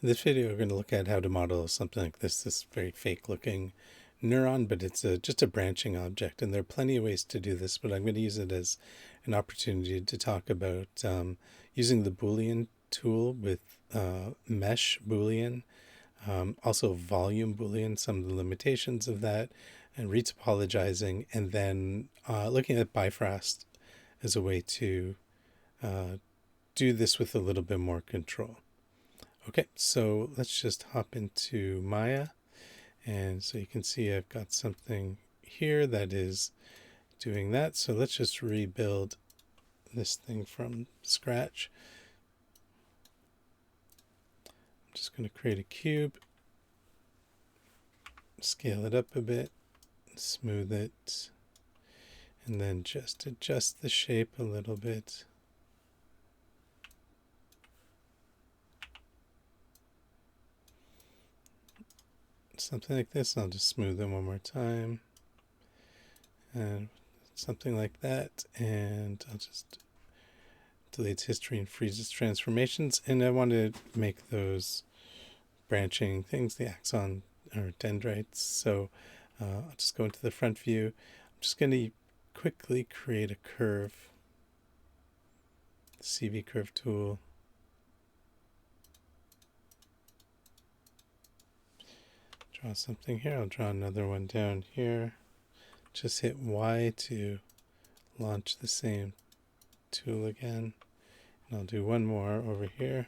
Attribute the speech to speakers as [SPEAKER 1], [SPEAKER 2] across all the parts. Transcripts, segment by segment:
[SPEAKER 1] In this video, we're going to look at how to model something like this very fake looking neuron, but it's just a branching object. And there are plenty of ways to do this, but I'm going to use it as an opportunity to talk about using the Boolean tool with mesh Boolean, also volume Boolean, some of the limitations of that, and retopologizing, and then looking at Bifrost as a way to do this with a little bit more control. Okay, so let's just hop into Maya. And so you can see I've got something here that is doing that. So let's just rebuild this thing from scratch. I'm just going to create a cube, scale it up a bit, smooth it, and then just adjust the shape a little bit. Something like this. I'll just smooth them one more time. And something like that. And I'll just delete history and freeze its transformations. And I want to make those branching things, the axon or dendrites. So I'll just go into the front view. I'm just going to quickly create a curve. CV curve tool. Draw something here. I'll draw another one down here. Just hit Y to launch the same tool again. And I'll do one more over here.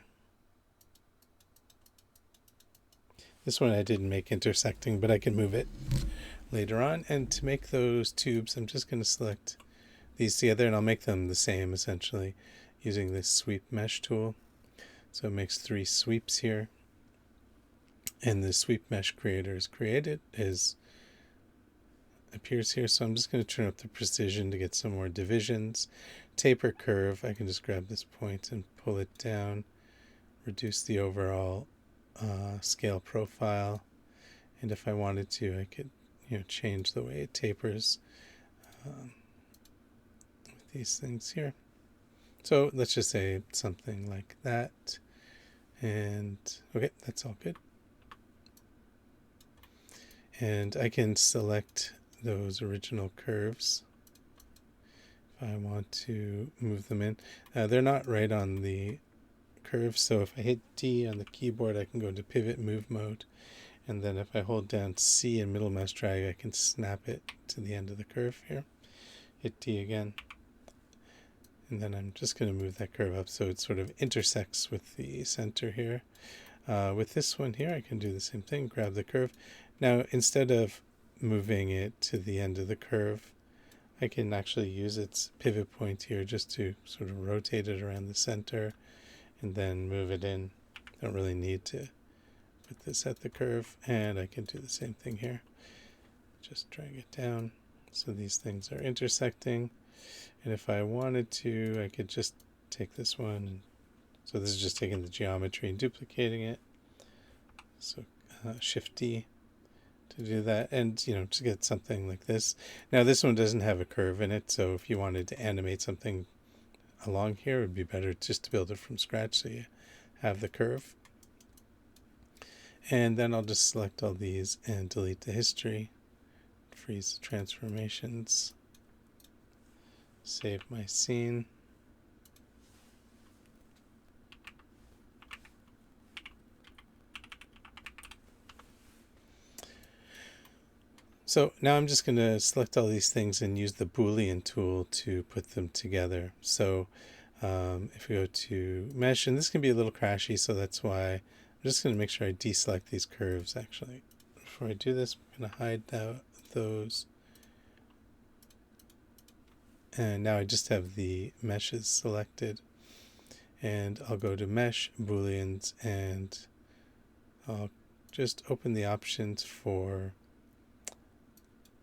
[SPEAKER 1] This one I didn't make intersecting, but I can move it later on. And to make those tubes, I'm just going to select these together, and I'll make them the same essentially using this sweep mesh tool. So it makes 3 sweeps here. And the sweep mesh creator is created, appears here. So I'm just going to turn up the precision to get some more divisions. Taper curve, I can just grab this point and pull it down, reduce the overall scale profile. And if I wanted to, I could change the way it tapers with these things here. So let's just say something like that. And okay, that's all good. And I can select those original curves if I want to move them in. They're not right on the curve, so if I hit D on the keyboard, I can go into pivot move mode. And then if I hold down C and middle mouse drag, I can snap it to the end of the curve here. Hit D again. And then I'm just going to move that curve up so it sort of intersects with the center here. With this one here, I can do the same thing, grab the curve. Now, instead of moving it to the end of the curve, I can actually use its pivot point here just to sort of rotate it around the center and then move it in. I don't really need to put this at the curve, and I can do the same thing here. Just drag it down so these things are intersecting. And if I wanted to, I could just take this one. And so this is just taking the geometry and duplicating it. So Shift D to do that, and to get something like this. Now this one doesn't have a curve in it, so if you wanted to animate something along here, it would be better just to build it from scratch so you have the curve. And then I'll just select all these and delete the history, freeze the transformations, save my scene. So now I'm just going to select all these things and use the Boolean tool to put them together. So if we go to mesh, and this can be a little crashy, so that's why I'm just going to make sure I deselect these curves actually. Before I do this, I'm going to hide those. And now I just have the meshes selected. And I'll go to mesh, Booleans, and I'll just open the options for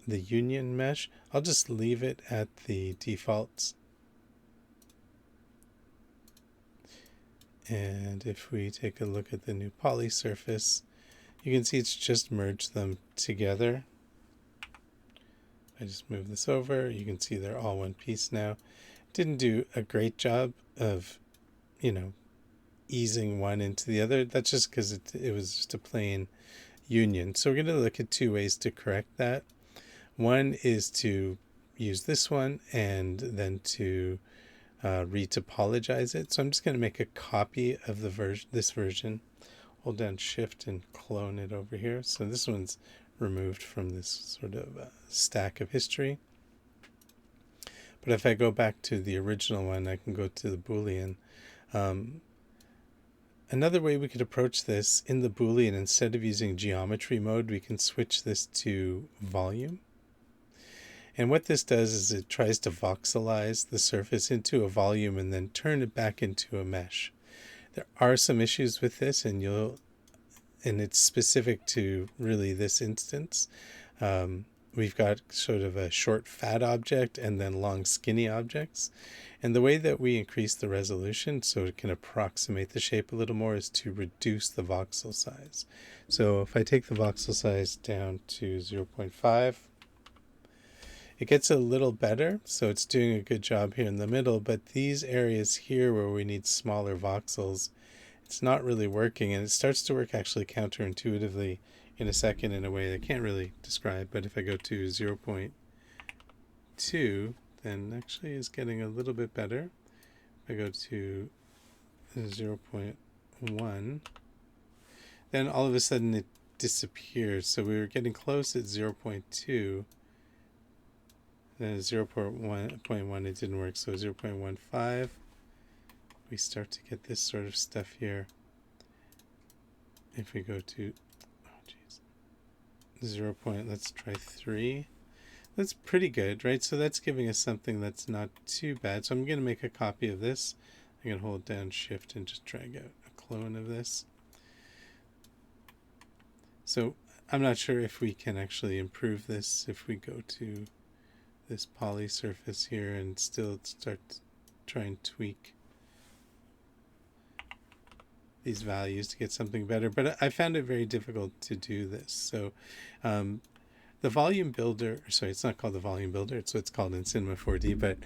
[SPEAKER 1] the union mesh. I'll just leave it at the defaults. And if we take a look at the new poly surface, you can see it's just merged them together. I just move this over. You can see they're all one piece now. Didn't do a great job of, easing one into the other. That's just because it was just a plain union. So we're going to look at two ways to correct that. One is to use this one and then to retopologize it. So I'm just going to make a copy of this version. Hold down Shift and clone it over here. So this one's removed from this sort of stack of history. But if I go back to the original one, I can go to the Boolean. Another way we could approach this in the Boolean, instead of using geometry mode, we can switch this to volume. And what this does is it tries to voxelize the surface into a volume and then turn it back into a mesh. There are some issues with this, and it's specific to really this instance. We've got sort of a short fat object and then long skinny objects. And the way that we increase the resolution so it can approximate the shape a little more is to reduce the voxel size. So if I take the voxel size down to 0.5, it gets a little better. So it's doing a good job here in the middle, but these areas here where we need smaller voxels, it's not really working, and it starts to work actually counterintuitively in a second in a way that I can't really describe. But if I go to 0.2, then actually is getting a little bit better. If I go to 0.1, then all of a sudden it disappears. So we were getting close at 0.2. Then at 0.1 it didn't work. So 0.15, we start to get this sort of stuff here. If we go to 0. Let's try 3. That's pretty good, right? So that's giving us something that's not too bad. So I'm going to make a copy of this. I'm going to hold down Shift and just drag out a clone of this. So I'm not sure if we can actually improve this if we go to this poly surface here and still start to try and tweak these values to get something better, but I found it very difficult to do this. So the volume builder, sorry, it's not called the volume builder, it's what it's called in Cinema 4D, but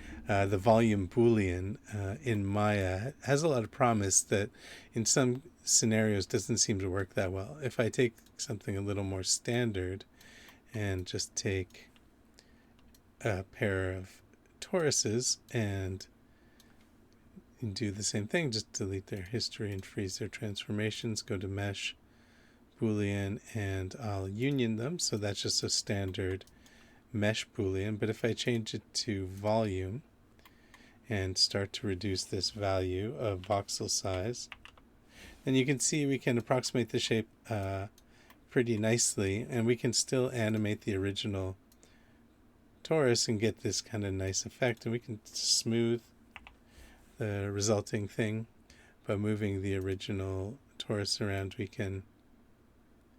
[SPEAKER 1] the volume Boolean in Maya has a lot of promise that in some scenarios doesn't seem to work that well. If I take something a little more standard and just take a pair of toruses and do the same thing, just delete their history and freeze their transformations, go to Mesh, Boolean, and I'll union them. So that's just a standard Mesh Boolean. But if I change it to volume and start to reduce this value of voxel size, then you can see we can approximate the shape pretty nicely, and we can still animate the original torus and get this kind of nice effect. And we can smooth the resulting thing by moving the original torus around. We can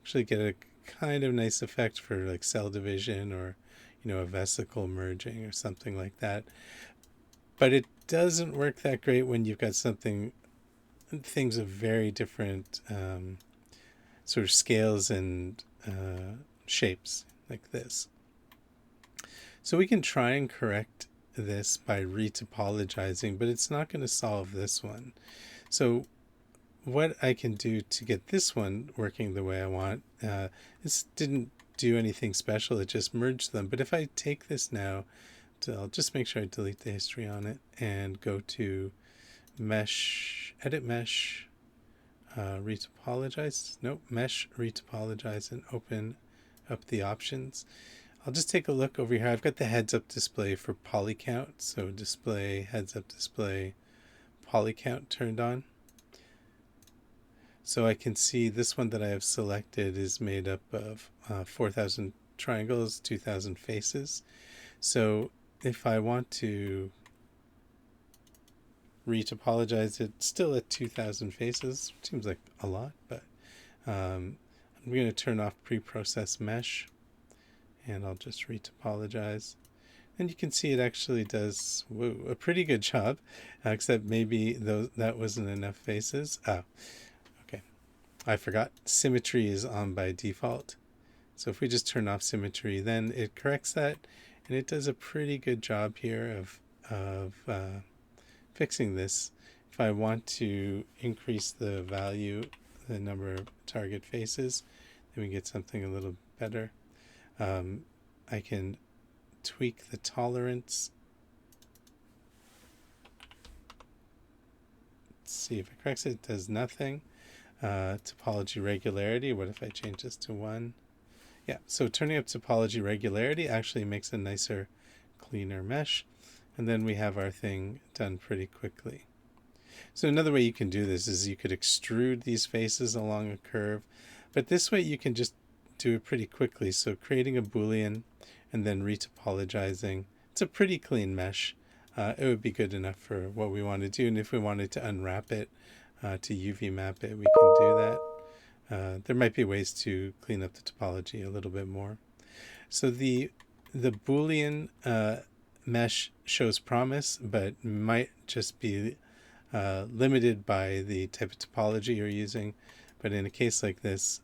[SPEAKER 1] actually get a kind of nice effect for like cell division or a vesicle merging or something like that. But it doesn't work that great when you've got things of very different sort of scales and shapes like this. So we can try and correct this by retopologizing, but it's not going to solve this one. So what I can do to get this one working the way I want, this didn't do anything special, it just merged them. But if I take this now, I'll just make sure I delete the history on it and go to Mesh, Edit Mesh, Retopologize, Mesh, Retopologize, and open up the options. I'll just take a look over here. I've got the heads up display for poly count. So display, heads up display, poly count turned on. So I can see this one that I have selected is made up of 4,000 triangles, 2,000 faces. So if I want to retopologize it, still at 2,000 faces, seems like a lot, but I'm going to turn off pre-process mesh. And I'll just retopologize. And you can see it actually does a pretty good job, except maybe that wasn't enough faces. Oh, okay. I forgot. Symmetry is on by default. So if we just turn off symmetry, then it corrects that. And it does a pretty good job here of fixing this. If I want to increase the value, the number of target faces, then we get something a little better. I can tweak the tolerance. Let's see if it corrects it. It does nothing. Topology regularity. What if I change this to 1? Yeah, so turning up topology regularity actually makes a nicer, cleaner mesh. And then we have our thing done pretty quickly. So another way you can do this is you could extrude these faces along a curve, but this way you can just do it pretty quickly. So creating a Boolean and then retopologizing. It's a pretty clean mesh. It would be good enough for what we want to do. And if we wanted to unwrap it, to UV map it, we can do that. There might be ways to clean up the topology a little bit more. So the Boolean mesh shows promise, but might just be limited by the type of topology you're using. But in a case like this,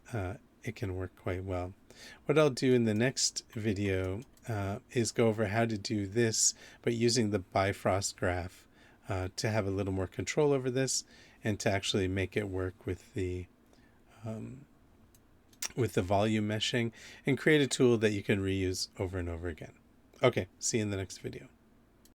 [SPEAKER 1] it can work quite well. What I'll do in the next video is go over how to do this, but using the Bifrost graph to have a little more control over this and to actually make it work with the volume meshing and create a tool that you can reuse over and over again. Okay, see you in the next video.